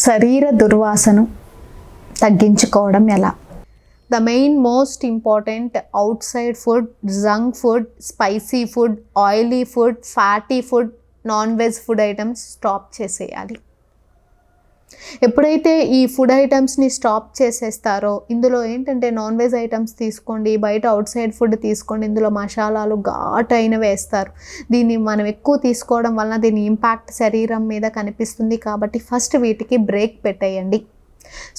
శరీర దుర్వాసన తగ్గించుకోవడం ఎలా? The main most important outside food, junk food, spicy food, oily food, fatty food, non veg food items stop చేసేయాలి. ఎప్పుడైతే ఈ ఫుడ్ ఐటమ్స్ని స్టాప్ చేసేస్తారో, ఇందులో ఏంటంటే నాన్ వెజ్ ఐటమ్స్ తీసుకోండి, బయట అవుట్ సైడ్ ఫుడ్ తీసుకోండి, ఇందులో మసాలాలు ఘాటైన వేస్తారు. దీన్ని మనం ఎక్కువ తీసుకోవడం వలన దీని ఇంపాక్ట్ శరీరం మీద కనిపిస్తుంది. కాబట్టి ఫస్ట్ వీటికి బ్రేక్ పెట్టేయండి.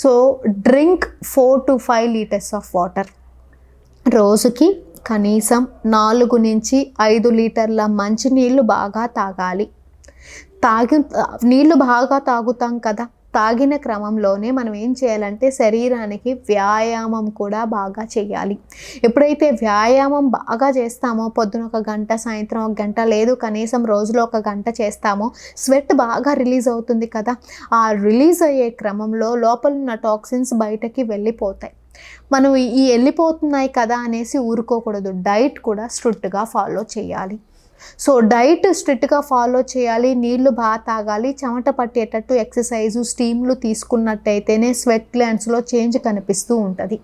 So drink 4 to 5 liters of water. రోజుకి కనీసం 4 నుంచి 5 లీటర్ల మంచినీళ్ళు బాగా తాగాలి. నీళ్ళు బాగా తాగుతాం కదా, తాగిన క్రమంలోనే మనం ఏం చేయాలంటే శరీరానికి వ్యాయామం కూడా బాగా చేయాలి. ఎప్పుడైతే వ్యాయామం బాగా చేస్తామో, పొద్దున 1 గంట, సాయంత్రం 1 గంట, లేదు కనీసం రోజులో 1 గంట చేస్తామో, స్వెట్ బాగా రిలీజ్ అవుతుంది కదా. ఆ రిలీజ్ అయ్యే క్రమంలో లోపల ఉన్న టాక్సిన్స్ బయటకి వెళ్ళిపోతాయి. మనం ఈ వెళ్ళిపోతున్నాయి కదా అనేసి ఊరుకోకూడదు. డైట్ కూడా స్ట్రిక్ట్గా ఫాలో చేయాలి. సో డైట్ స్ట్రిక్ట్గా ఫాలో చేయాలి, నీళ్లు బాగా తాగాలి, చెమట పట్టేటట్టు ఎక్సర్సైజు, స్టీమ్లు తీసుకున్నట్టయితేనే స్వెట్ గ్లాండ్స్లో చేంజ్ కనిపిస్తూ ఉంటుంది.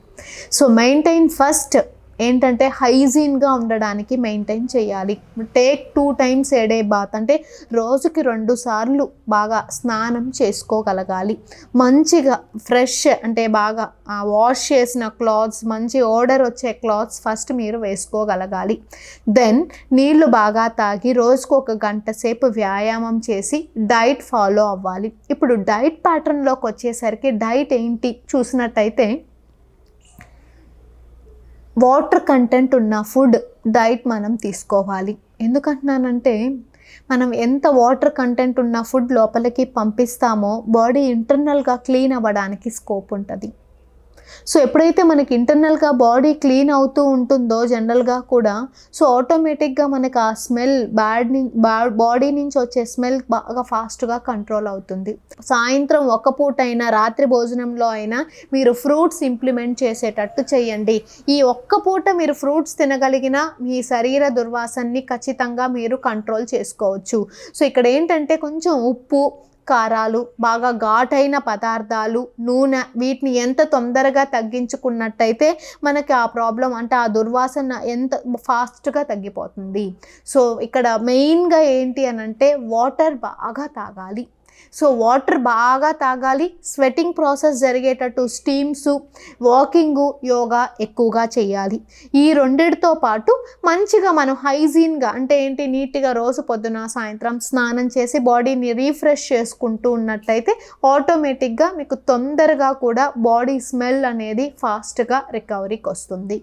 సో మెయింటైన్ ఫస్ట్ ఏంటంటే హైజీన్గా ఉండడానికి మెయింటైన్ చేయాలి. Take 2 times a day bath, అంటే రోజుకి 2 సార్లు బాగా స్నానం చేసుకోగలగాలి. మంచిగా ఫ్రెష్ అంటే బాగా వాష్ చేసిన క్లాత్స్, మంచి ఆర్డర్ వచ్చే క్లాత్స్ ఫస్ట్ మీరు వేసుకోగలగాలి. దెన్ నీళ్లు బాగా తాగి రోజుకు 1 గంట సేపు వ్యాయామం చేసి డైట్ ఫాలో అవ్వాలి. ఇప్పుడు డైట్ ప్యాటర్న్లోకి వచ్చేసరికి డైట్ ఏంటి చూసినట్టయితే, వాటర్ కంటెంట్ ఉన్న ఫుడ్ డైట్ మనం తీసుకోవాలి. ఎందుకంటున్నానంటే, మనం ఎంత వాటర్ కంటెంట్ ఉన్న ఫుడ్ లోపలికి పంపిస్తామో బాడీ ఇంటర్నల్గా క్లీన్ అవ్వడానికి స్కోప్ ఉంటుంది. సో ఎప్పుడైతే మనకి ఇంటర్నల్గా బాడీ క్లీన్ అవుతూ ఉంటుందో జనరల్గా కూడా, సో ఆటోమేటిక్గా మనకు ఆ స్మెల్ బాడీ నుంచి వచ్చే స్మెల్ బాగా ఫాస్ట్గా కంట్రోల్ అవుతుంది. సాయంత్రం 1 పూట అయినా, రాత్రి భోజనంలో అయినా మీరు ఫ్రూట్స్ ఇంప్లిమెంట్ చేసేటట్టు చేయండి. ఈ 1 పూట మీరు ఫ్రూట్స్ తినగలిగిన మీ శరీర దుర్వాసనని ఖచ్చితంగా మీరు కంట్రోల్ చేసుకోవచ్చు. సో ఇక్కడ ఏంటంటే కొంచెం ఉప్పు, కారాలు, బాగా ఘాటైన పదార్థాలు, నూనె, వీటిని ఎంత తొందరగా తగ్గించుకున్నట్టయితే మనకి ఆ ప్రాబ్లం అంటే ఆ దుర్వాసన ఎంత ఫాస్ట్గా తగ్గిపోతుంది. సో ఇక్కడ మెయిన్గా ఏంటి అనంటే వాటర్ బాగా తాగాలి. సో వాటర్ బాగా తాగాలి, స్వెటింగ్ ప్రాసెస్ జరిగేటట్టు స్టీమ్స్, వాకింగు, యోగా ఎక్కువగా చేయాలి. ఈ రెండిటితో పాటు మంచిగా మనం హైజీన్గా అంటే ఏంటి, నీట్గా రోజు పొద్దున సాయంత్రం స్నానం చేసి బాడీని రీఫ్రెష్ చేసుకుంటూ ఉన్నట్టయితే ఆటోమేటిక్గా మీకు తొందరగా కూడా బాడీ స్మెల్ అనేది ఫాస్ట్గా రికవరీకి వస్తుంది.